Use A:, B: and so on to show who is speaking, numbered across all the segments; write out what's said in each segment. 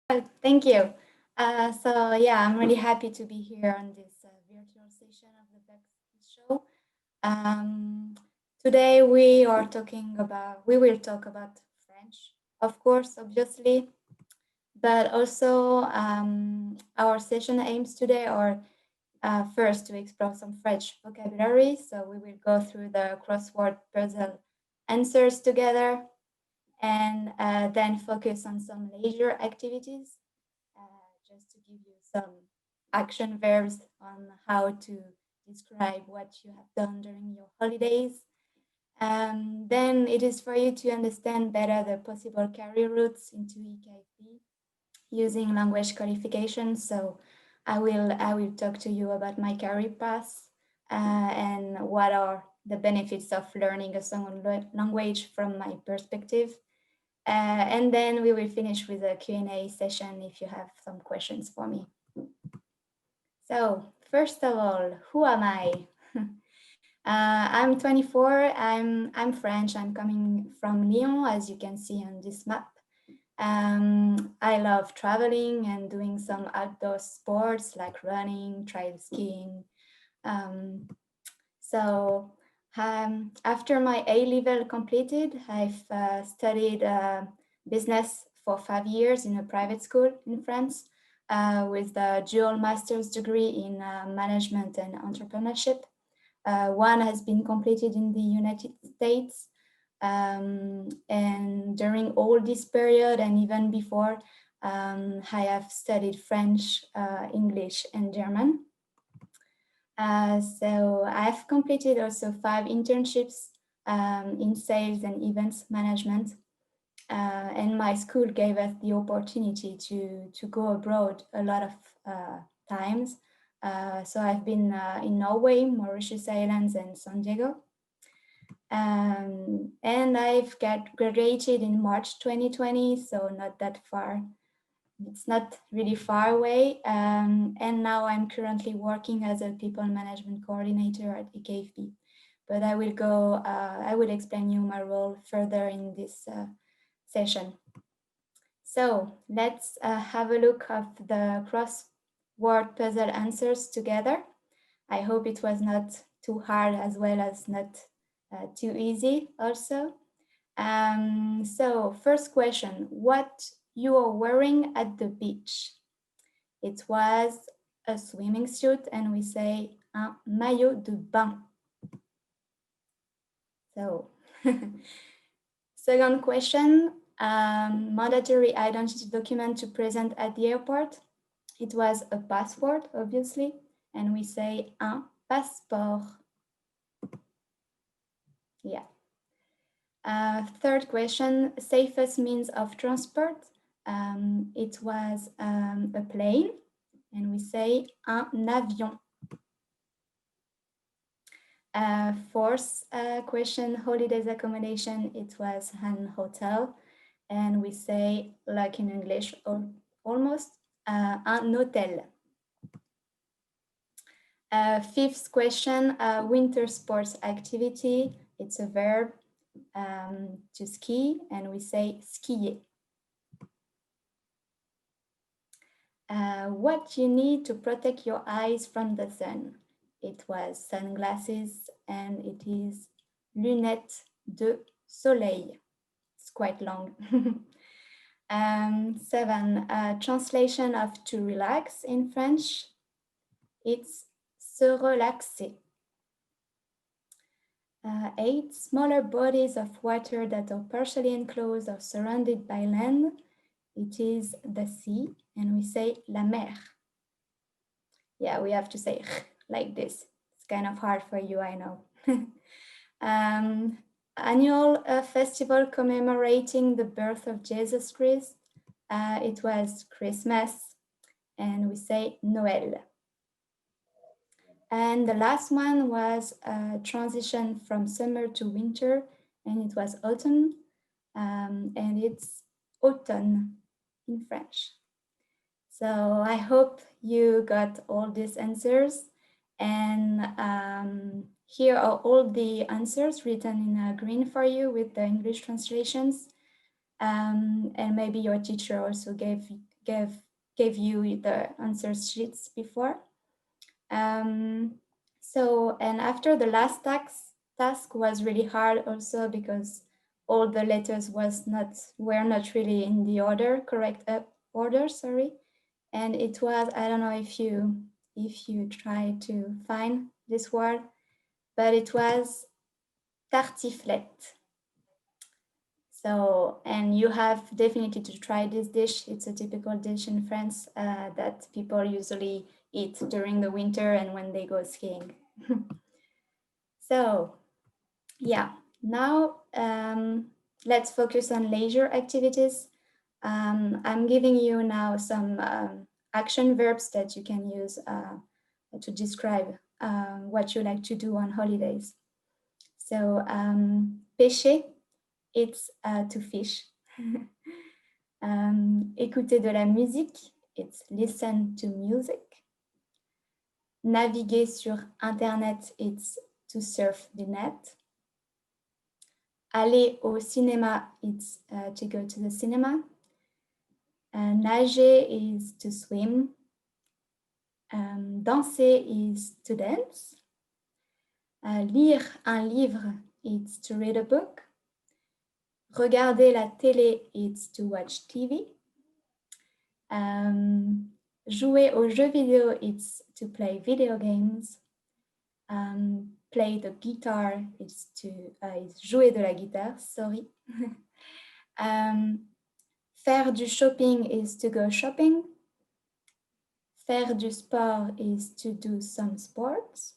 A: Thank you. So yeah, I'm really happy to be here on this virtual session of the Bex show. Um, Today we will talk about French, of course, obviously, but also our session aims today are first to explore some French vocabulary. So we will go through the crossword puzzle answers together, and then focus on some leisure activities, just to give you some action verbs on how to describe what you have done during your holidays. Then it is for you to understand better the possible career routes into EKFB using language qualifications. So I will talk to you about my career path and what are the benefits of learning a second language from my perspective. And then we will finish with a Q&A session if you have some questions for me. So first of all, who am I? I'm 24. I'm French. I'm coming from Lyon, as you can see on this map. I love traveling and doing some outdoor sports like running, trail skiing. Um, so after my A level completed, I've studied business for 5 years in a private school in France with a dual master's degree in management and entrepreneurship. One has been completed in the United States. And during all this period and even before, I have studied French, English, and German. So I've completed also 5 internships in sales and events management. And my school gave us the opportunity to go abroad a lot of times. So I've been in Norway, Mauritius Islands, and San Diego. And I've graduated in March 2020, so not that far. It's not really far away. And now I'm currently working as a people management coordinator at EKFB. But I will explain you my role further in this session. So let's have a look at the crossword puzzle answers together. I hope it was not too hard as well as not too easy also. So first question, what you are wearing at the beach? It was a swimming suit and we say un maillot de bain. So second question, mandatory identity document to present at the airport. It was a passport, obviously, and we say un passeport. Yeah. Third question, safest means of transport. It was a plane, and we say un avion. Fourth question, holidays accommodation. It was an hotel, and we say, like in English, almost, un hôtel. Fifth question, winter sports activity. It's a verb, to ski, and we say skier. What you need to protect your eyes from the sun. It was sunglasses, and it is lunettes de soleil. It's quite long. Seven, translation of to relax in French. It's se relaxer. 8, smaller bodies of water that are partially enclosed or surrounded by land. It is the sea, and we say la mer. Yeah, we have to say like this. It's kind of hard for you, I know. Annual festival commemorating the birth of Jesus Christ. It was Christmas, and we say Noël. And the last one was a transition from summer to winter, and it was autumn, and it's automne in French. So I hope you got all these answers, and here are all the answers written in green for you with the English translations. And maybe your teacher also gave gave you the answer sheets before. And after the last task was really hard also because all the letters were not really in the correct order, sorry. And it was, I don't know if you try to find this word, but it was tartiflette. So, and you have definitely to try this dish. It's a typical dish in France that people usually eat during the winter and when they go skiing. So, yeah, now let's focus on leisure activities. I'm giving you now some action verbs that you can use to describe what you like to do on holidays. So, pêcher, it's to fish. Écouter de la musique, it's listen to music. Naviguer sur Internet, it's to surf the net. Aller au cinéma, it's to go to the cinema. Nager is to swim. Danser is to dance. Lire un livre, it's to read a book. Regarder la télé, it's to watch TV. Jouer aux jeux vidéo, it's to play video games. Play the guitar, it's jouer de la guitare, sorry. Faire du shopping is to go shopping. Faire du sport is to do some sports.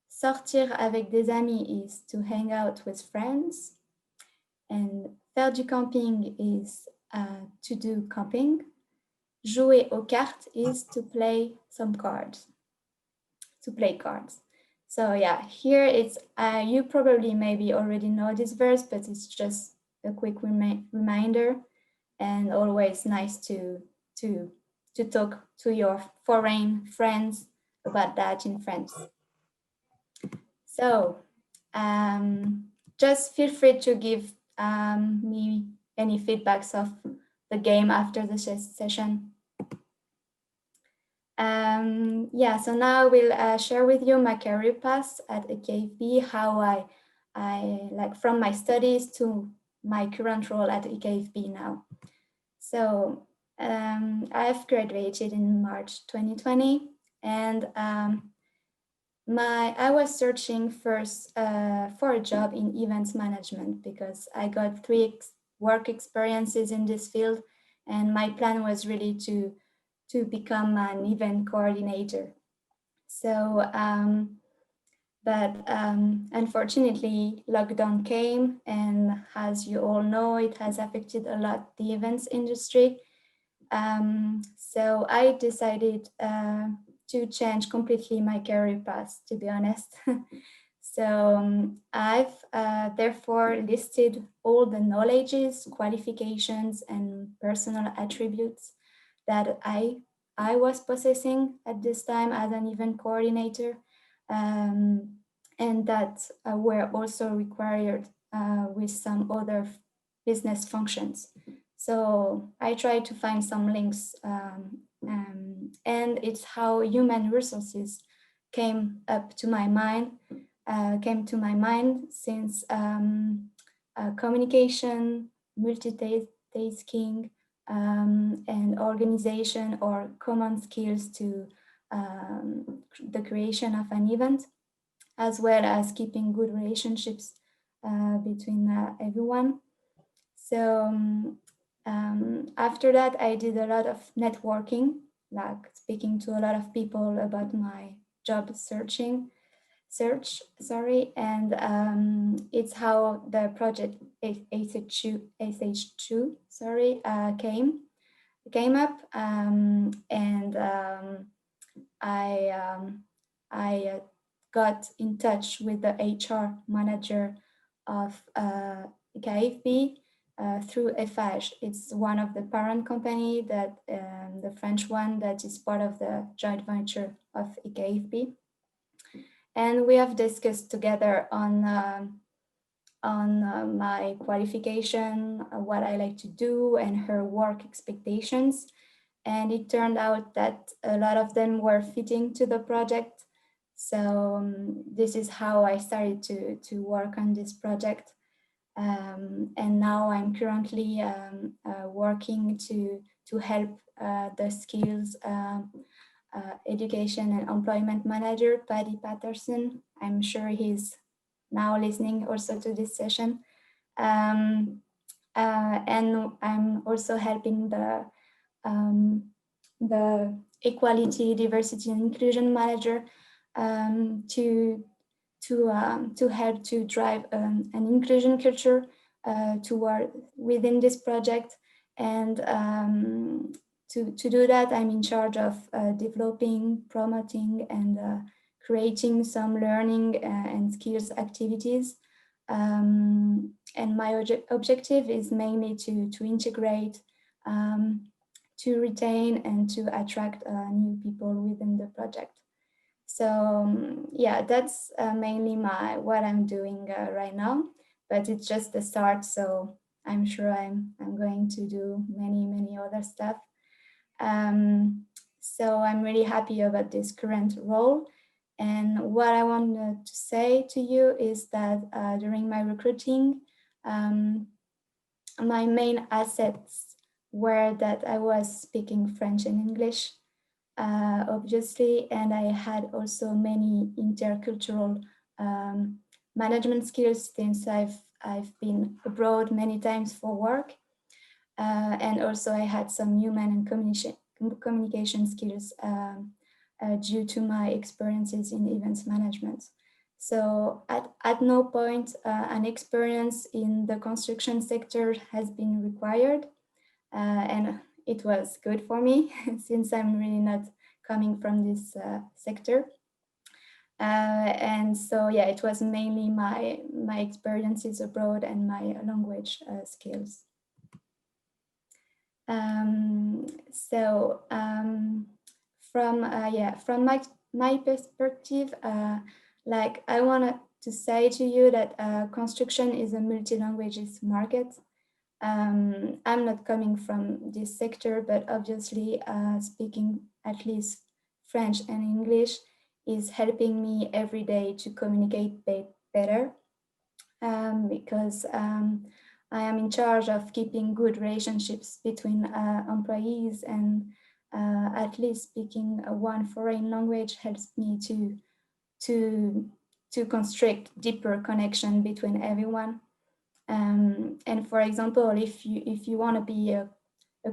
A: Sortir avec des amis is to hang out with friends. And faire du camping is to do camping. Jouer aux cartes is to play some cards. To play cards. So yeah, here it's, you probably maybe already know this verse, but it's just a quick reminder, and always nice to talk to your foreign friends about that in French. So just feel free to give me any feedbacks of the game after the session. Yeah, so now I will share with you my career path at EKFB, how I like from my studies to my current role at EKFB now. So I've graduated in March 2020, and I was searching first for a job in events management because I got 3 work experiences in this field, and my plan was really to become an event coordinator. So, but unfortunately, lockdown came, and as you all know, it has affected a lot the events industry. So I decided to change completely my career path, to be honest. So I've therefore listed all the knowledges, qualifications, and personal attributes that I was possessing at this time as an event coordinator, and that were also required with some other business functions. So I tried to find some links, and it's how human resources came to my mind, since communication, multitasking, and organization are common skills to the creation of an event, as well as keeping good relationships between everyone. So after that, I did a lot of networking, like speaking to a lot of people about my job search, and it's how the project Eiffage, came up, and I got in touch with the HR manager of EKFB through Eiffage. It's one of the parent company that the French one that is part of the joint venture of EKFB. And we have discussed together on my qualification, what I like to do, and her work expectations. and it turned out that a lot of them were fitting to the project. So this is how I started to work on this project. And now I'm currently working to help the skills education and employment manager, Paddy Patterson. I'm sure he's now listening also to this session. And I'm also helping um, the equality, diversity, and inclusion manager to help to drive an inclusion culture toward within this project. And to do that, I'm in charge of developing, promoting, and creating some learning and skills activities. And my objective is mainly to integrate, to retain, and to attract new people within the project. So yeah, that's mainly what I'm doing right now, but it's just the start. So I'm sure I'm going to do many other stuff. So I'm really happy about this current role. And what I wanted to say to you is that during my recruiting, my main assets were that I was speaking French and English, obviously, and I had also many intercultural management skills since I've been abroad many times for work. And also I had some human and communication skills due to my experiences in events management. So at no point an experience in the construction sector has been required. And it was good for me since I'm really not coming from this sector. And so yeah, it was mainly my experiences abroad and my language skills. From my perspective, like I wanted to say to you that construction is a multi-languages market. I'm not coming from this sector, but obviously speaking at least French and English is helping me every day to communicate better, because I am in charge of keeping good relationships between employees, and at least speaking one foreign language helps me to construct deeper connection between everyone. And for example, if you want to be a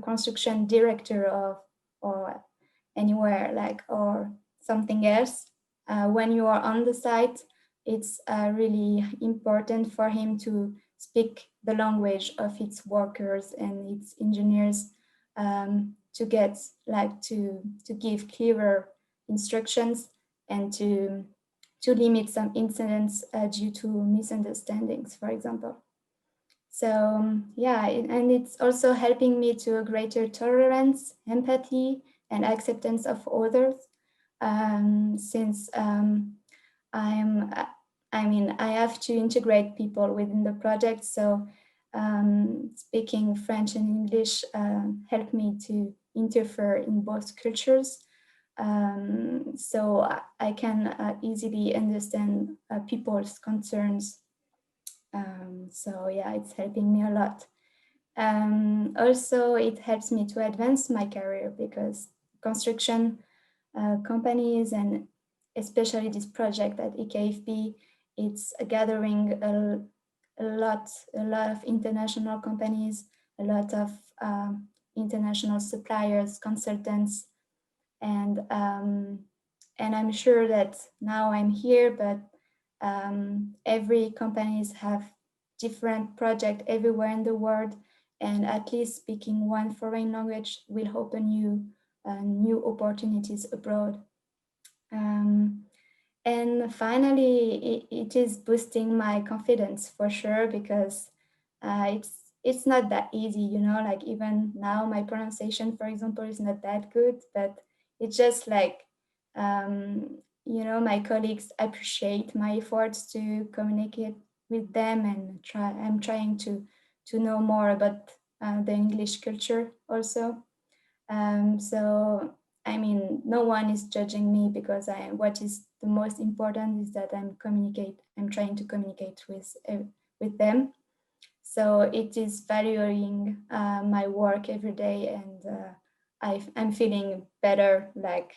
A: construction director of or anywhere like or something else, when you are on the site, it's really important for him to speak the language of its workers and its engineers, to get like to give clearer instructions and to limit some incidents due to misunderstandings, for example. So yeah, and it's also helping me to a greater tolerance, empathy, and acceptance of others. Since I have to integrate people within the project. So speaking French and English help me to interfere in both cultures. So I can easily understand people's concerns. So yeah, it's helping me a lot. Also, it helps me to advance my career because construction companies, and especially this project at EKFB, it's gathering a lot of international companies, a lot of international suppliers, consultants, and I'm sure that now I'm here, but every companies have different project everywhere in the world, and at least speaking one foreign language will open you new opportunities abroad. And finally, it is boosting my confidence for sure, because it's not that easy, you know, like even now my pronunciation, for example, is not that good, but it's just like, you know, my colleagues appreciate my efforts to communicate with them, and I'm trying to know more about the English culture also. So I mean, no one is judging me because what is the most important is that I'm trying to communicate with them. So it is valuing my work every day, and I'm feeling better, like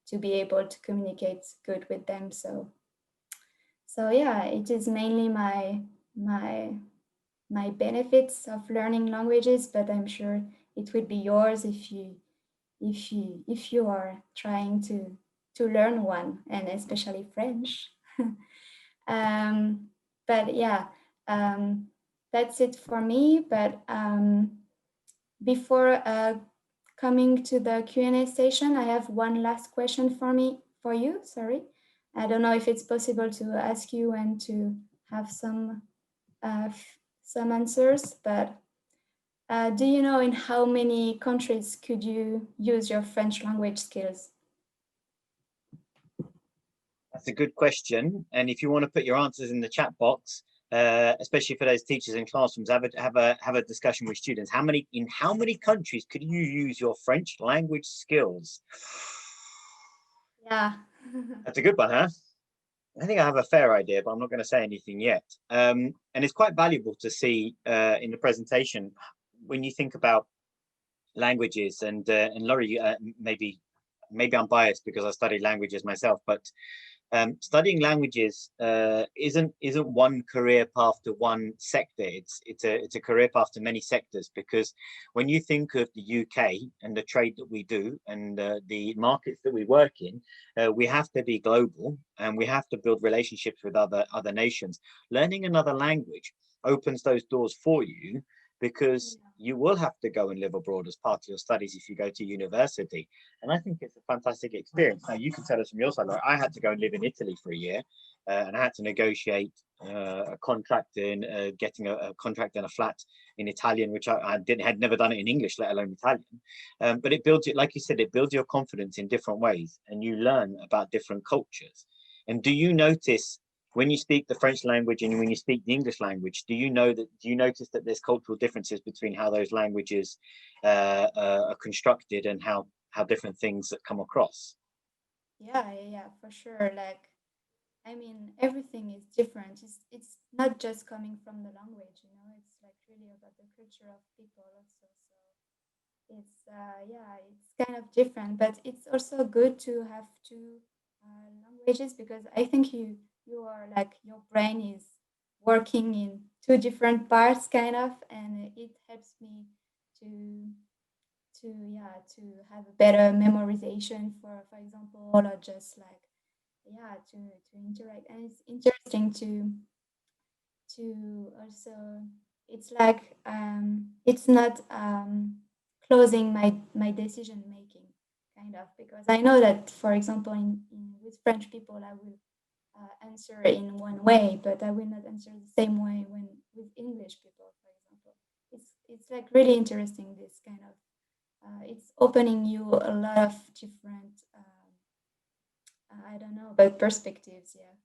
A: to be able to communicate good with them. So yeah, it is mainly my my benefits of learning languages, but I'm sure it would be yours if you are trying to learn one, and especially French. um, but yeah, um, that's it for me. But before coming to the Q&A session, I have one last question for you. Sorry, I don't know if it's possible to ask you and to have some answers, but do you know in how many countries could you use your French language skills?
B: That's a good question. And if you want to put your answers in the chat box, especially for those teachers in classrooms, have a discussion with students. In how many countries could you use your French language skills?
A: Yeah.
B: That's a good one, huh? I think I have a fair idea, but I'm not going to say anything yet. And it's quite valuable to see in the presentation when you think about languages. And Laurie, maybe I'm biased because I studied languages myself, but studying languages isn't one career path to one sector. It's a career path to many sectors, because when you think of the UK and the trade that we do and the markets that we work in, we have to be global and we have to build relationships with other nations. Learning another language opens those doors for you, because you will have to go and live abroad as part of your studies if you go to university. And I think it's a fantastic experience. Now, you can tell us from your side, like, I had to go and live in Italy for a year, and I had to negotiate a contract in getting a contract in a flat in Italian, which I had never done it in English, let alone Italian. But it builds it, like you said, it builds your confidence in different ways, and you learn about different cultures. And do you notice when you speak the French language and when you speak the English language, do you notice that there's cultural differences between how those languages are constructed and how different things that come across?
A: Yeah, for sure. Like, I mean, everything is different. It's not just coming from the language, you know. It's like really about the culture of people also. So it's yeah, it's kind of different, but it's also good to have two languages, because I think you are like your brain is working in two different parts, kind of, and it helps me to to have a better memorization, for example, or just like yeah to interact. And it's interesting to also, it's like it's not closing my decision making, kind of, because I know that, for example, in with French people I will answer in one way, but I will not answer the same way when with English people, for example. It's like really interesting, this kind of it's opening you a lot of different I don't know, but perspectives, yeah.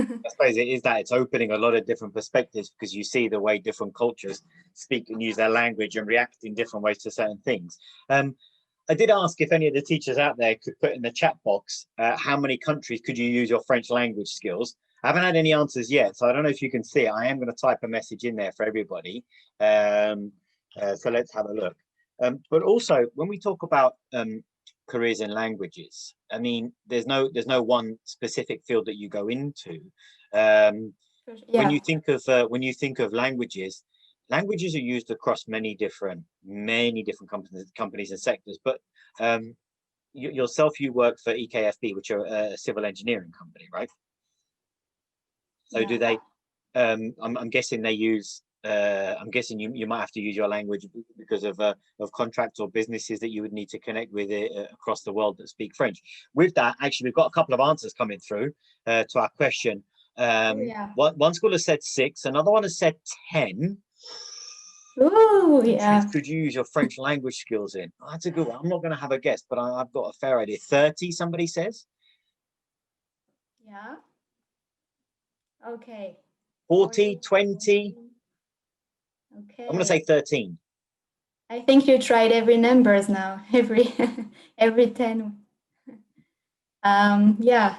B: I suppose it is that it's opening a lot of different perspectives, because you see the way different cultures speak and use their language and react in different ways to certain things. I did ask if any of the teachers out there could put in the chat box how many countries could you use your French language skills. I haven't had any answers yet, so I don't know if you can see it. I am going to type a message in there for everybody. So let's have a look. But also, when we talk about careers in languages, I mean, there's no one specific field that you go into. When
A: Yeah.
B: you think of languages, languages are used across many different companies and sectors. But yourself, you work for EKFB, which are a civil engineering company, right? So do
A: Yeah.
B: they? I'm guessing they use. I'm guessing you might have to use your language because of contracts or businesses that you would need to connect with it across the world that speak French. With that, actually, we've got a couple of answers coming through to our question.
A: Oh yeah.
B: One school has said 6, another one has said 10.
A: Oh
B: Countries
A: yeah.
B: could you use your French language skills in? Oh, that's a good one. I'm not going to have a guess, but I've got a fair idea. 30, somebody says.
A: Yeah. Okay.
B: 40,
A: 40,
B: 20.
A: 20.
B: I'm going to say
A: Okay.
B: 13.
A: I think you tried every numbers now, every 10. Yeah.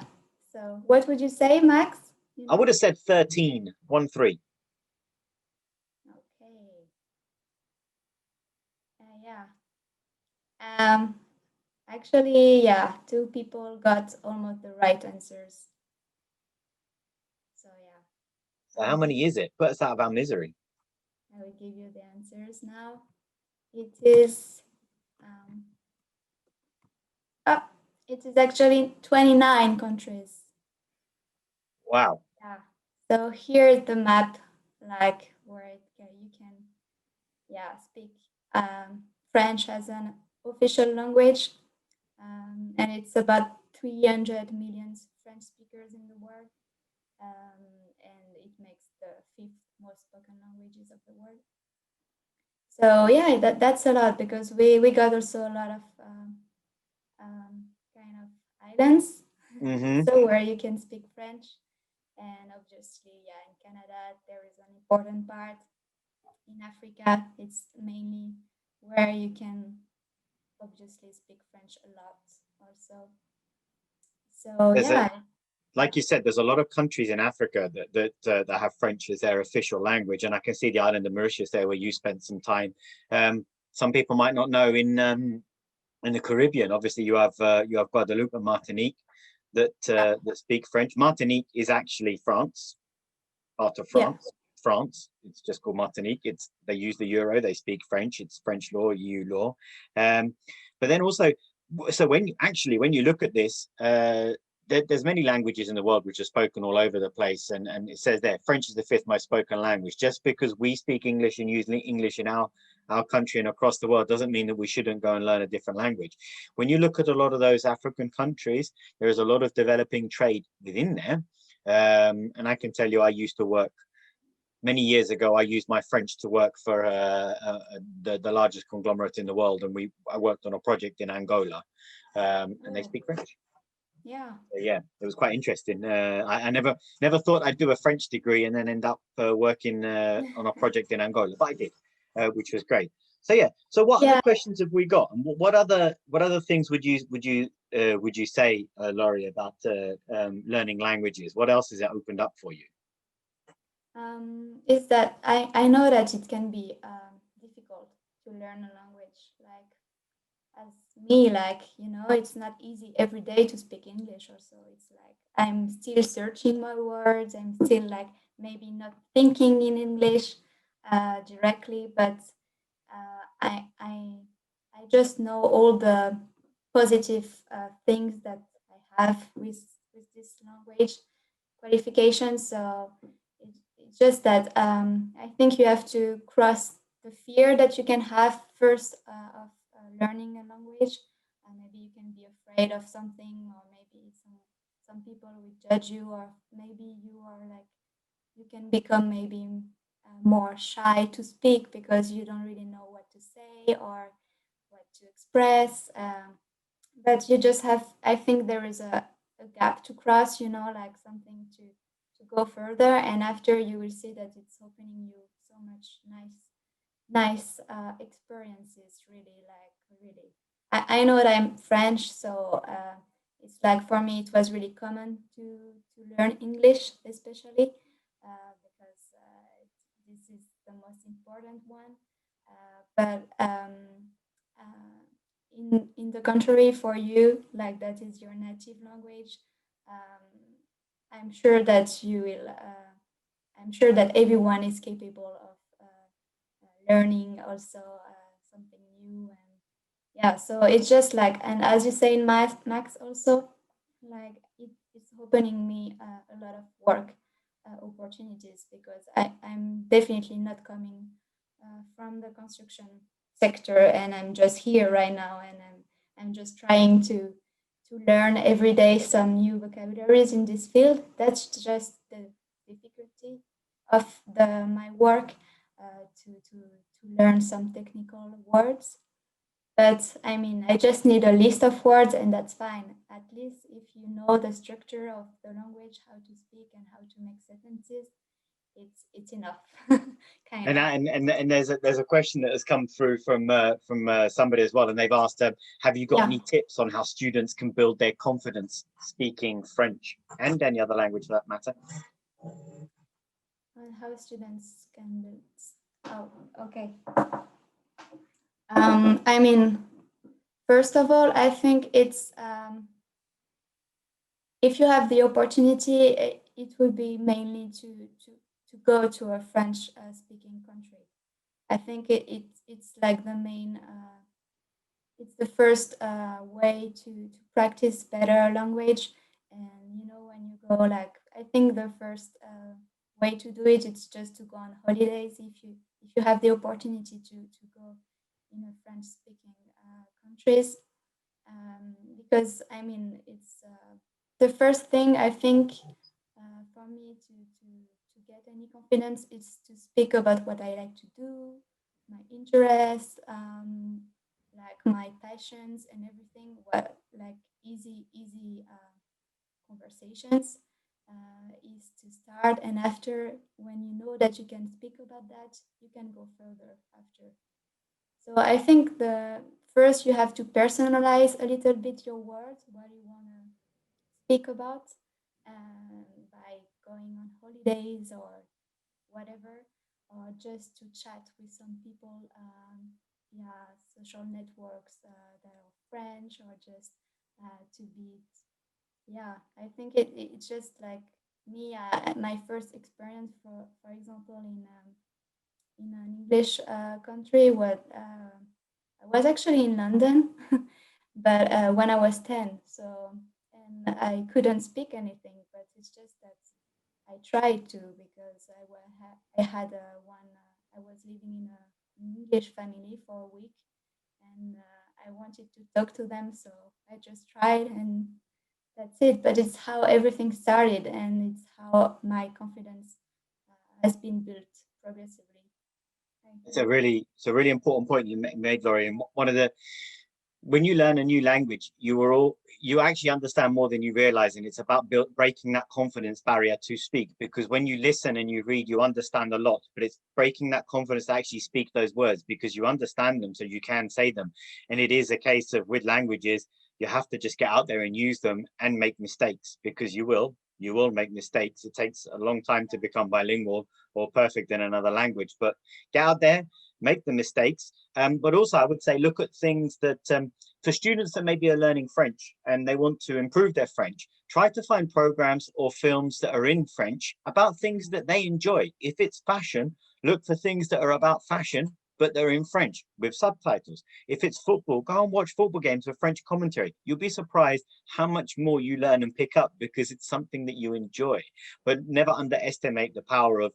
A: So what would you say, Max? You
B: I would
A: know?
B: have said 13, 1-3.
A: Okay. Yeah. Um, Actually, yeah, two people got almost the right answers. So yeah,
B: So how many is it? Put us out of our misery.
A: I will give you the answers now. It is um, oh, it is actually 29 countries.
B: Wow.
A: Yeah. So here is the map, like where you can, yeah, speak French as an official language, and it's about 300 million French speakers in the world, and it makes the fifth most spoken languages of the world. So yeah, that's a lot because we got also a lot of kind of islands,
B: Mm-hmm.
A: so where you can speak French, and obviously, yeah, in Canada there is an important part. In Africa, it's mainly where you can obviously speak French a lot also. So
B: There's a
A: yeah,
B: like you said, there's a lot of countries in Africa that have French as their official language, and I can see the island of Mauritius there where you spent some time. Some people might not know in the Caribbean. Obviously, you have Guadeloupe and Martinique that speak French. Martinique is actually France, part of
A: yeah,
B: France. France. It's just called Martinique. They use the euro. They speak French. It's French law, EU law. Um, but then also, so when you look at this, there's many languages in the world which are spoken all over the place, and it says there French is the fifth most spoken language. Just because we speak English and use English in our country and across the world doesn't mean that we shouldn't go and learn a different language. When you look at a lot of those African countries, there is a lot of developing trade within there. And I can tell you, I used to work many years ago. I used my French to work for the largest conglomerate in the world, and I worked on a project in Angola, and they
A: oh,
B: speak French.
A: yeah,
B: So, yeah, it was quite interesting. I never thought I'd do a French degree and then end up working on a project in Angola, but I did, which was great. So yeah. So what other
A: yeah.
B: questions have we got? And what other things would you say, Laurie, about learning languages? What else has it opened up for you?
A: Is that I know that it can be difficult to learn a language. Like as me, like it's not easy every day to speak English. Also, it's like I'm still searching my words. I'm still like maybe not thinking in English directly, but I just know all the positive things that I have with this language qualification. So it's just that I think you have to cross the fear that you can have first of learning a language. Maybe you can be afraid of something, or maybe some people will judge you, or maybe you are like you can become maybe more shy to speak because you don't really know what to say or what to express. But you just have, I think there is a gap to cross, like something to go further. And after you will see that it's opening you so much nice experiences, really, like really. I know that I'm French, so it's like for me it was really common to learn English, especially because this is the most important one. But in the contrary, for you, like that is your native language, I'm sure that you will. I'm sure that everyone is capable of learning also something new, and yeah, so it's just like, and as you say in Max also, like it's opening me a lot of work opportunities because I'm definitely not coming from the construction sector, and I'm just here right now, and I'm just trying to learn every day some new vocabularies in this field. That's just the difficulty of the my work, to learn some technical words. But I mean, I just need a list of words, and that's fine. At least if you know the structure of the language, how to speak and how to make sentences, it's enough, kind
B: And
A: of.
B: there's a question that has come through from somebody as well, and they've asked, have you got
A: Yeah.
B: any tips on how students can build their confidence speaking French and any other language for that matter?
A: And how students can do. Oh, okay. I mean, first of all, I think it's if you have the opportunity, it would be mainly to go to a French speaking country. I think it's like the main. It's the first way to practice better language, and you know when you go like I think the first way to do it it's just to go on holidays if you have the opportunity to go in a French speaking countries, because I mean it's the first thing I think for me to get any confidence is to speak about what I like to do, my interests, like my passions and everything. What like easy conversations is to start, and after when you know that you can speak about that, you can go further after. So I think the first you have to personalize a little bit your words, what you want to speak about, by going on holidays or whatever, or just to chat with some people, yeah, social networks that are French, or just to be, yeah, I think it's just like me, my first experience, for example, in an English country, what I was actually in London, but when I was 10, so and I couldn't speak anything, but it's just that I tried to because I had one. I was living in an English family for a week, and I wanted to talk to them, so I just tried, and that's it. But it's how everything started, and it's how my confidence has been built progressively, I think.
B: It's a really important point you made, Laurie. And one of the when you learn a new language, you actually understand more than you realize, and it's about breaking that confidence barrier to speak. Because when you listen and you read, you understand a lot, but it's breaking that confidence to actually speak those words because you understand them, so you can say them. And it is a case of with languages, you have to just get out there and use them and make mistakes because you will make mistakes. It takes a long time to become bilingual or perfect in another language, but get out there, make the mistakes. But also, I would say look at things that for students that maybe are learning French and they want to improve their French, try to find programs or films that are in French about things that they enjoy. If it's fashion, look for things that are about fashion, but they're in French with subtitles. If it's football, go and watch football games with French commentary. You'll be surprised how much more you learn and pick up because it's something that you enjoy. But never underestimate the power of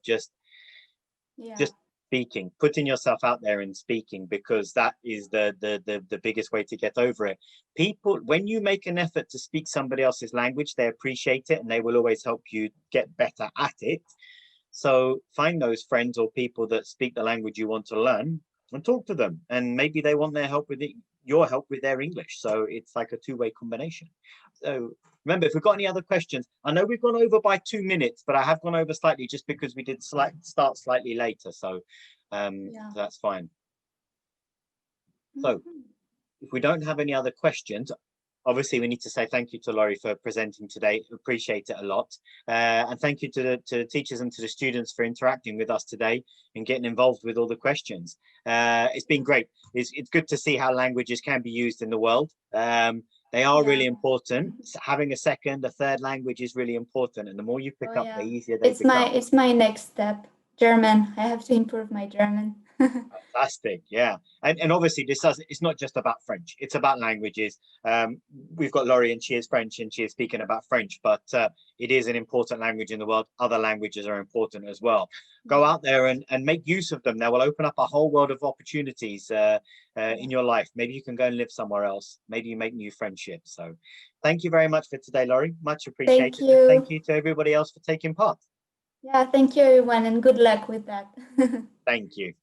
A: Yeah,
B: just speaking, putting yourself out there and speaking, because that is the biggest way to get over it. People, when you make an effort to speak somebody else's language, they appreciate it and they will always help you get better at it. So find those friends or people that speak the language you want to learn and talk to them, and maybe they want their help with it, your help with their English. So it's like a two-way combination. So remember, if we've got any other questions, I know we've gone over by 2 minutes, but I have gone over slightly just because we did start slightly later. So
A: yeah.
B: that's fine. So
A: Mhm.
B: if we don't have any other questions, obviously we need to say thank you to Laurie for presenting today. Appreciate it a lot. And thank you to the teachers and to the students for interacting with us today and getting involved with all the questions. It's been great. It's good to see how languages can be used in the world. They are
A: Yeah.
B: really important. Having a second, a third language is really important. And the more you
A: Oh
B: pick up, the
A: yeah.
B: easier they become.
A: It's my next step. German. I have to improve my German.
B: Fantastic, yeah, and obviously this does. It's not just about French. It's about languages. We've got Laurie, and she is French, and she is speaking about French. But it is an important language in the world. Other languages are important as well. Go
A: Yeah.
B: out there and make use of them. They will open up a whole world of opportunities
A: Yeah.
B: in your life. Maybe you can go and live somewhere else. Maybe you make new friendships. So, thank you very much for today, Laurie. Much
A: Thank
B: appreciated, and thank
A: you.
B: you to everybody else for taking part.
A: Yeah, thank you everyone and good luck with that.
B: Thank you.